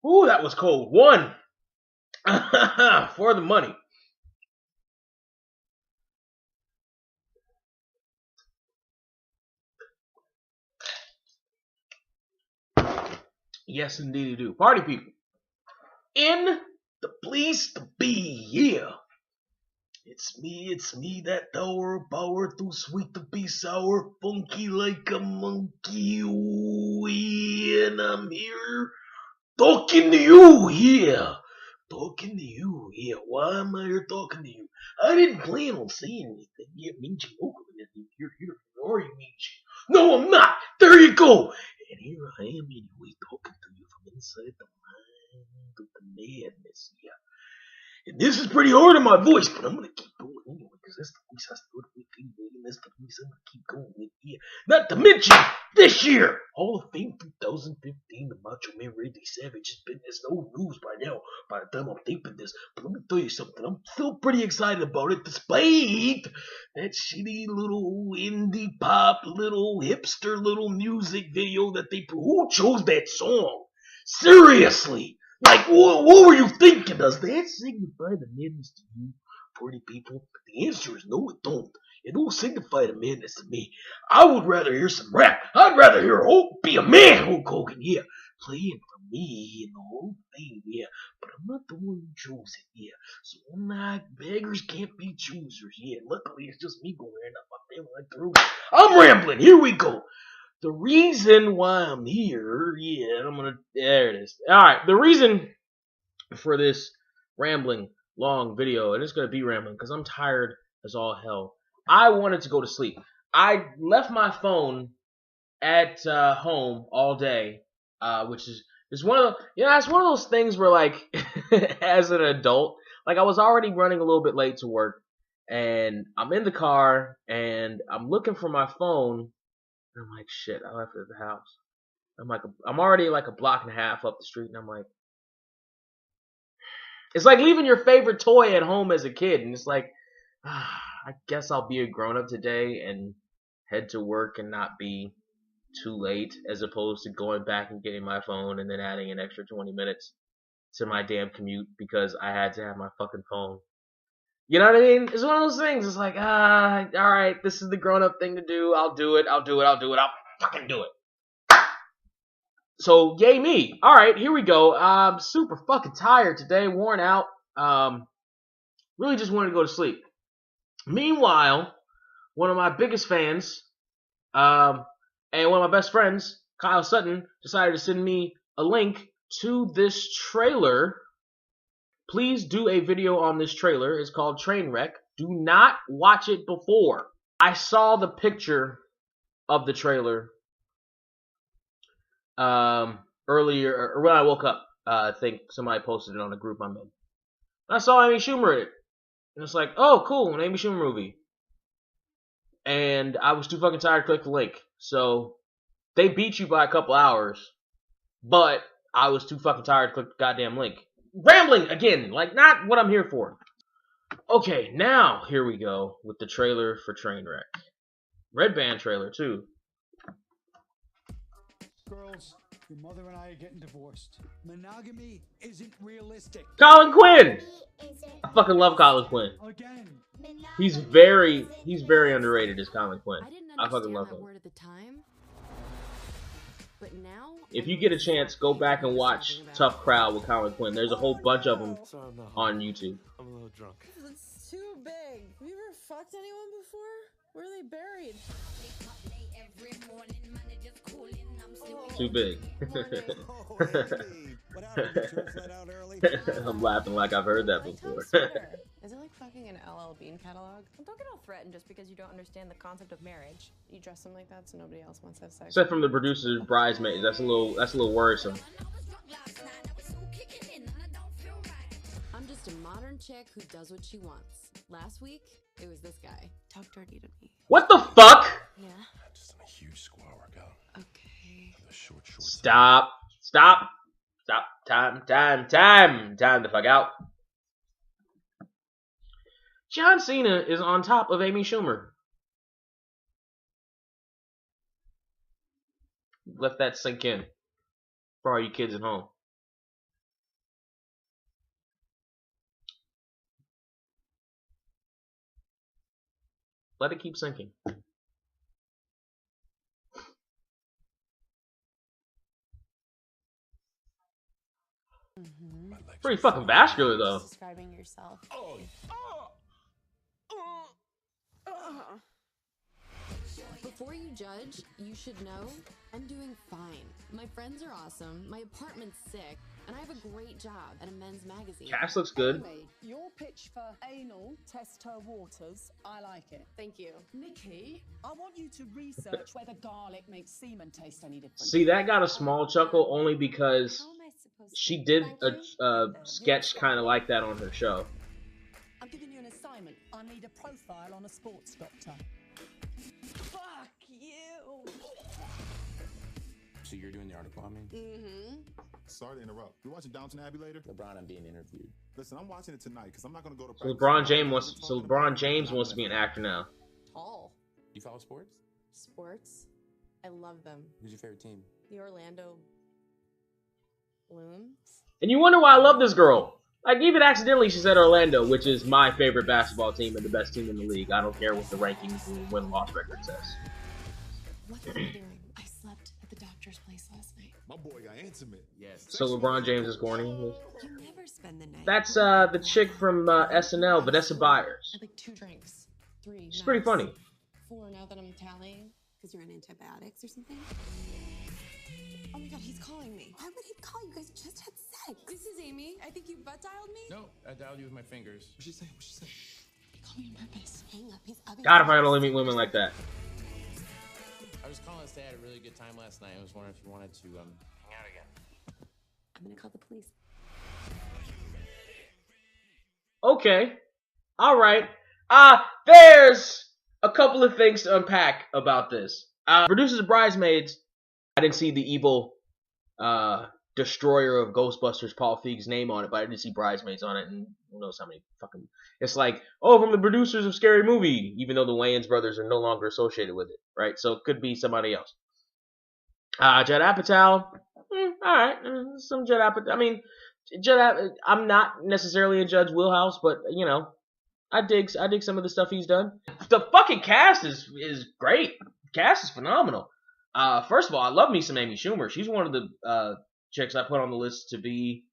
Ooh, that was cold. One for the money. Yes, indeed, you do. Party people. In the place to be, yeah. It's me, that tower power, too sweet to be sour, funky like a monkey, ooh, yeah, and I'm here talking to you, yeah. Talking to you, yeah. Why am I here talking to you? I didn't plan on saying anything. Yeah, Minji Oakland, you're here, or you Minji. No, I'm not. There you go. And here I am anyway, talking to you from inside the mind of the madness, yeah. And this is pretty hard on my voice, but I'm gonna keep going anyway, because that's the voice I started with anyway, and that's the voice I'm gonna keep going with here. Not to mention, this year, Hall of Fame 2015, the Macho Man Randy Savage has been, there's no news by now, by the time I'm taping this. But let me tell you something, I'm still pretty excited about it, despite that shitty little indie pop, little hipster little music video that they, who chose that song? Seriously! Like, what were you thinking? Does that signify the madness to you, pretty people? The answer is no, it don't. It don't signify the madness to me. I would rather hear some rap. I'd rather hear Hulk be a man, Hulk Hogan, yeah. Playing for me and the whole thing, yeah. But I'm not the one who chose it, yeah. So I'm not, beggars can't be choosers, yeah. Luckily, it's just me going there, not my family like the room. I'm rambling. Here we go. The reason why I'm here, there it is. Alright, the reason for this rambling long video, and it's gonna be rambling because I'm tired as all hell. I wanted to go to sleep. I left my phone at home all day, which is one of the, it's one of those things where, like, as an adult, like, I was already running a little bit late to work, and I'm in the car, and I'm looking for my phone. And I'm like, shit, I left it at the house. I'm already like a block and a half up the street, and I'm like, it's like leaving your favorite toy at home as a kid, and it's like, I guess I'll be a grown up today and head to work and not be too late, as opposed to going back and getting my phone and then adding an extra 20 minutes to my damn commute because I had to have my fucking phone. You know what I mean? It's one of those things. It's like, alright, this is the grown-up thing to do. I'll do it. I'll fucking do it. So, yay me. Alright, here we go. I'm super fucking tired today, worn out. Really just wanted to go to sleep. Meanwhile, one of my biggest fans, and one of my best friends, Kyle Sutton, decided to send me a link to this trailer. Please do a video on this trailer. It's called Trainwreck. Do not watch it before. I saw the picture of the trailer earlier, or when I woke up. I think somebody posted it on a group I'm in. I saw Amy Schumer in it. And it's like, oh, cool, an Amy Schumer movie. And I was too fucking tired to click the link. So, they beat you by a couple hours. But I was too fucking tired to click the goddamn link. Rambling again, like, not what I'm here for. Okay, now here we go with the trailer for Trainwreck. Red Band trailer too. Girls, your mother and I are getting divorced. Monogamy isn't realistic. Colin Quinn. I fucking love Colin Quinn. Again. He's very underrated as Colin Quinn. I fucking love him. Word at the time, but now, if you get a chance, go back and watch Tough Crowd with Colin Quinn. There's a whole bunch of them on YouTube. I'm a little drunk. It's too big. Have you ever fucked anyone before? Where are they buried? Too big. I'm laughing like I've heard that before. is it like fucking an LL Bean catalog? Well, don't get all threatened just because you don't understand the concept of marriage. You dress them like that so nobody else wants to have sex. Except from the producer's Bridesmaids. That's a little worrisome. I'm just a modern chick who does what she wants. Last week, it was this guy. Talk dirty to me. What the fuck? Yeah. Just in a huge squat workout. Okay. The short. Stop. Time to fuck out. John Cena is on top of Amy Schumer. Let that sink in for all you kids at home. Let it keep sinking. Pretty fucking vascular though. Describing yourself. Before you judge, you should know I'm doing fine. My friends are awesome, my apartment's sick, and I have a great job at a men's magazine. Cast looks good. Amy, your pitch for anal test her waters, I like it. Thank you. Nikki, I want you to research whether garlic makes semen taste any different. See, that got a small chuckle only because How am I supposed to she did thank you? a sketch kind of like that on her show. I'm giving you an assignment. I need a profile on a sports doctor. Fuck you. So you're doing the article on me? Mm-hmm. Sorry to interrupt. You watching Downton Abbey later? LeBron, I'm being interviewed. Listen, I'm watching it tonight because I'm not going to go to So practice. LeBron James wants to be an actor now. Tall. You follow sports? Sports. I love them. Who's your favorite team? The Orlando Blooms. And you wonder why I love this girl. Like, even accidentally she said Orlando, which is my favorite basketball team and the best team in the league. I don't care what the rankings and win-loss record says. What are you doing? I slept at the doctor's place last night. My boy got intimate. Yes. So LeBron James is corny. You never spend the night. That's the chick from SNL, Vanessa Byers. I had like 2 drinks. 3. She's pretty funny. 4 now that I'm tallying. Because you're on antibiotics or something? Oh my god, he's calling me. Why would he call you? Guys just had sex. This is Amy. I think you butt dialed me. No, I dialed you with my fingers. What'd she say? What'd she say? He called me on purpose. Hang up. He's obviously. God, if I could only meet women like that. I was calling to say I had a really good time last night. I was wondering if you wanted to hang out again. I'm gonna call the police. Okay. Alright. There's a couple of things to unpack about this. Producers of Bridesmaids, I didn't see the evil destroyer of Ghostbusters, Paul Feig's name on it, but I did see Bridesmaids on it, and who knows how many fucking... It's like, oh, from the producers of Scary Movie, even though the Wayans brothers are no longer associated with it, right? So it could be somebody else. Judd Apatow, alright, some Judd Apatow. I mean, I'm not necessarily in Judd's wheelhouse, but, you know, I dig some of the stuff he's done. The fucking cast is great. The cast is phenomenal. First of all, I love me some Amy Schumer. She's one of the chicks I put on the list to be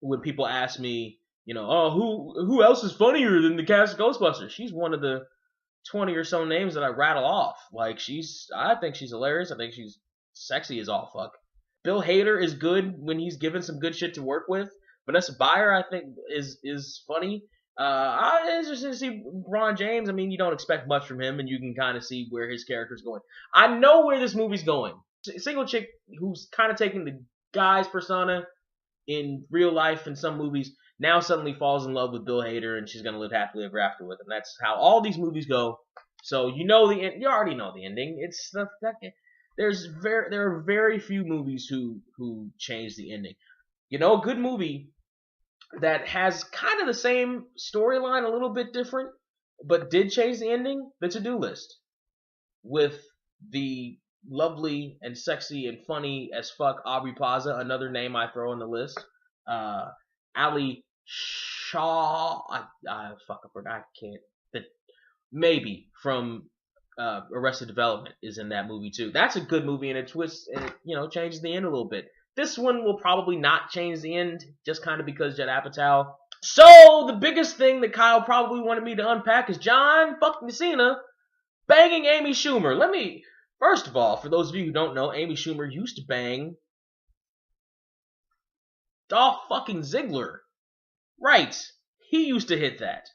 when people ask me, you know, oh, who else is funnier than the cast of Ghostbusters? She's one of the 20 or so names that I rattle off. Like, I think she's hilarious. I think she's sexy as all fuck. Bill Hader is good when he's given some good shit to work with. Vanessa Bayer, I think, is funny. I'm interested to see Ron James. I mean, you don't expect much from him, and you can kind of see where his character's going. I know where this movie's going. A single chick who's kind of taking the guy's persona in real life in some movies now suddenly falls in love with Bill Hader, and she's going to live happily ever after with him. That's how all these movies go. So you know the end. You already know the ending. There are very few movies who change the ending. You know, a good movie that has kind of the same storyline, a little bit different, but did change the ending, The To-Do List. With the lovely and sexy and funny as fuck Aubrey Plaza, another name I throw on the list. Ali Shaw, I can't, maybe from Arrested Development is in that movie too. That's a good movie, and it twists, and it, you know, changes the end a little bit. This one will probably not change the end, just kind of because Judd Apatow. So, the biggest thing that Kyle probably wanted me to unpack is John fucking Cena banging Amy Schumer. First of all, for those of you who don't know, Amy Schumer used to bang Dolph fucking Ziggler. Right. He used to hit that.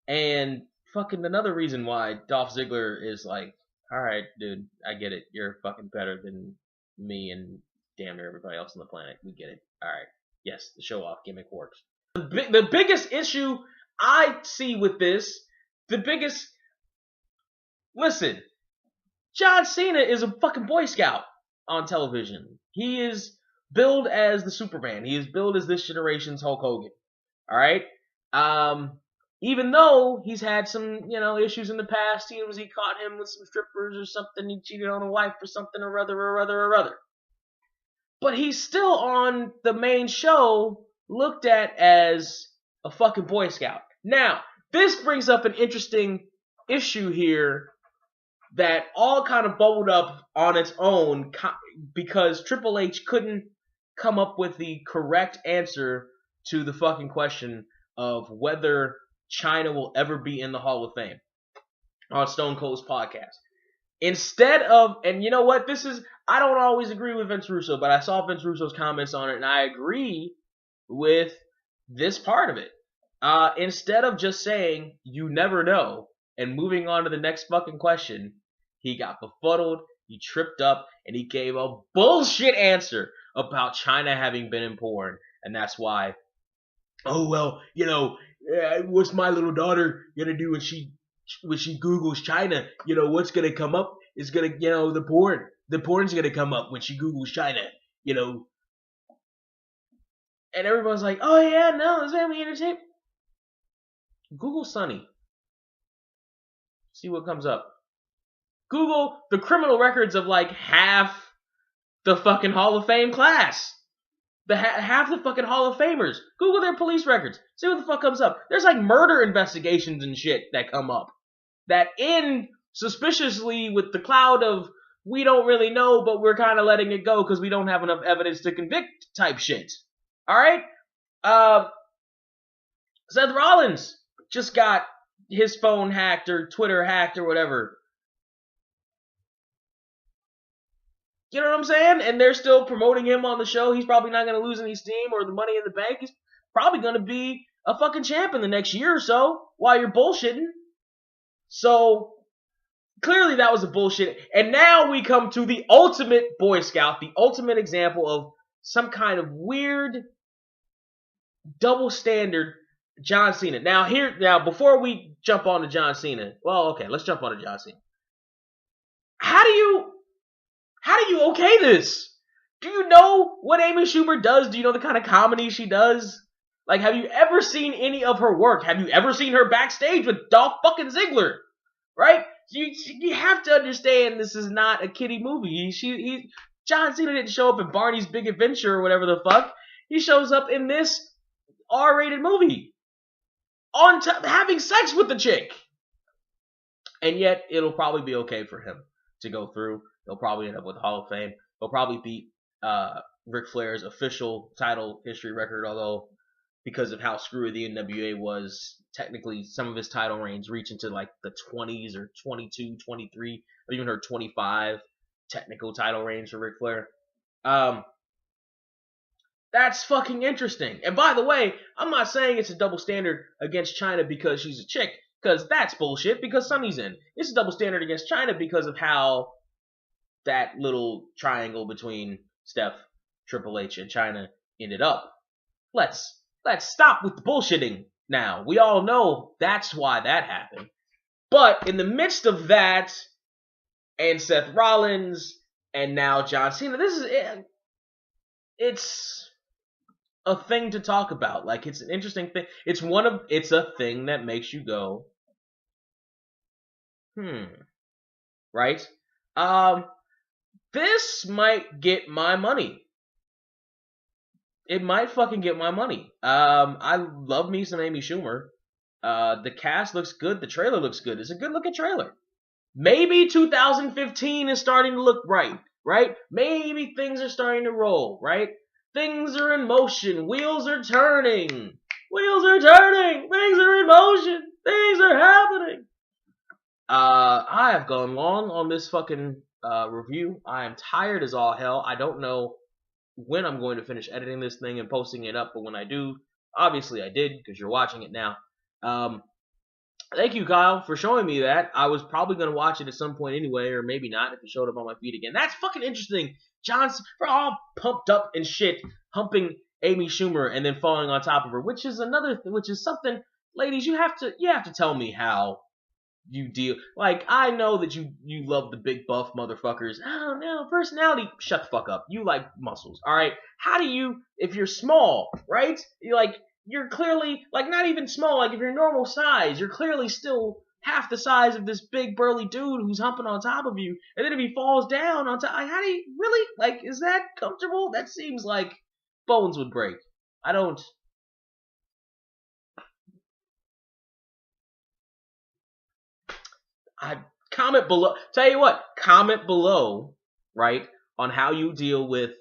And fucking another reason why Dolph Ziggler is like, alright, dude, I get it. You're fucking better than me and damn near everybody else on the planet. We get it. Alright. Yes, the show-off gimmick works. The biggest issue I see with this, listen, John Cena is a fucking Boy Scout on television. He is billed as the Superman. He is billed as this generation's Hulk Hogan. Alright? Even though he's had some, you know, issues in the past, he caught him with some strippers or something, he cheated on a wife or something or other. But he's still on the main show, looked at as a fucking Boy Scout. Now, this brings up an interesting issue here that all kind of bubbled up on its own because Triple H couldn't come up with the correct answer to the fucking question of whether China will ever be in the Hall of Fame on Stone Cold's podcast. Instead of, and you know what, I don't always agree with Vince Russo, but I saw Vince Russo's comments on it, and I agree with this part of it. Instead of just saying, you never know, and moving on to the next fucking question, he got befuddled, he tripped up, and he gave a bullshit answer about China having been in porn. And that's why, oh, well, what's my little daughter gonna do when she Googles China? What's gonna come up is gonna, the porn's gonna come up when she Googles China, And everyone's like, oh yeah, no, it's family entertainment. Google Sonny. See what comes up. Google the criminal records of like half the fucking Hall of Fame class. Half the fucking Hall of Famers. Google their police records. See what the fuck comes up. There's like murder investigations and shit that come up. That end suspiciously with the cloud of we don't really know, but we're kind of letting it go because we don't have enough evidence to convict type shit. Alright? Seth Rollins just got his phone hacked or Twitter hacked or whatever. You know what I'm saying? And they're still promoting him on the show. He's probably not going to lose any steam or the money in the bank. He's probably going to be a fucking champ in the next year or so while you're bullshitting. So, clearly that was a bullshit. And now we come to the ultimate Boy Scout, the ultimate example of some kind of weird double standard John Cena. Now before we jump on to John Cena, well, okay, let's jump on to John Cena. How do you okay this? Do you know what Amy Schumer does? Do you know the kind of comedy she does? Like, have you ever seen any of her work? Have you ever seen her backstage with Dolph fucking Ziggler? Right? You have to understand this is not a kiddie movie. John Cena didn't show up in Barney's Big Adventure or whatever the fuck. He shows up in this R-rated movie. Having sex with the chick. And yet, it'll probably be okay for him to go through. He'll probably end up with the Hall of Fame. He'll probably beat Ric Flair's official title history record, although because of how screwy the NWA was, technically some of his title reigns reach into like the 20s or 22, 23, or even her 25 technical title reigns for Ric Flair. That's fucking interesting. And by the way, I'm not saying it's a double standard against China because she's a chick, because that's bullshit, because Sonny's in. It's a double standard against China because of how that little triangle between Steph, Triple H, and China ended up. Let's stop with the bullshitting now. We all know that's why that happened. But in the midst of that, and Seth Rollins, and now John Cena, it's a thing to talk about. Like, it's an interesting thing. It's a thing that makes you go, right? This might get my money. It might fucking get my money. I love me some Amy Schumer. The cast looks good. The trailer looks good. It's a good looking trailer. Maybe 2015 is starting to look right? Maybe things are starting to roll, right? Things are in motion. Wheels are turning. Things are in motion. Things are happening. I have gone long on this fucking review. I am tired as all hell. I don't know when I'm going to finish editing this thing and posting it up, but when I do, obviously I did, because you're watching it now. Thank you, Kyle, for showing me that. I was probably going to watch it at some point anyway, or maybe not if it showed up on my feed again. That's fucking interesting. John's for all pumped up and shit, humping Amy Schumer and then falling on top of her, which is something, ladies, you have to tell me how you deal. Like, I know that you love the big buff motherfuckers. Oh no, personality. Shut the fuck up. You like muscles, alright? How do you, if you're small, right? You're clearly, like, not even small, like, if you're normal size, you're clearly still half the size of this big burly dude who's humping on top of you, and then if he falls down on top, how do you, really? Like, is that comfortable? That seems like bones would break. comment below. Tell you what, comment below, right, on how you deal with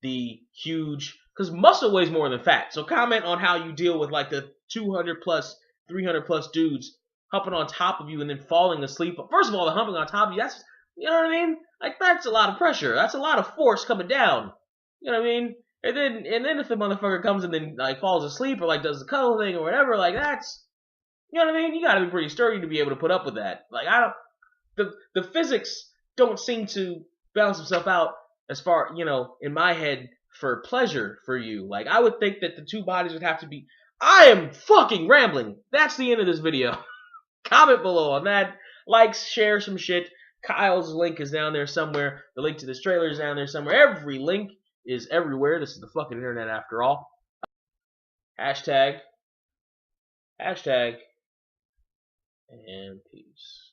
the huge, because muscle weighs more than fat. So comment on how you deal with like the 200 plus, 300 plus dudes humping on top of you and then falling asleep. First of all, the humping on top of you, that's, you know what I mean? Like, that's a lot of pressure. That's a lot of force coming down. You know what I mean? And then if the motherfucker comes and then like falls asleep or like does the cuddle thing or whatever, like that's, you know what I mean? You gotta be pretty sturdy to be able to put up with that. Like, the physics don't seem to balance themselves out as far, you know, in my head for pleasure for you. Like, I would think that the two bodies would have to be. I am fucking rambling. That's the end of this video. Comment below on that. Like, share some shit. Kyle's link is down there somewhere. The link to this trailer is down there somewhere. Every link is everywhere. This is the fucking internet after all. Hashtag. And peace.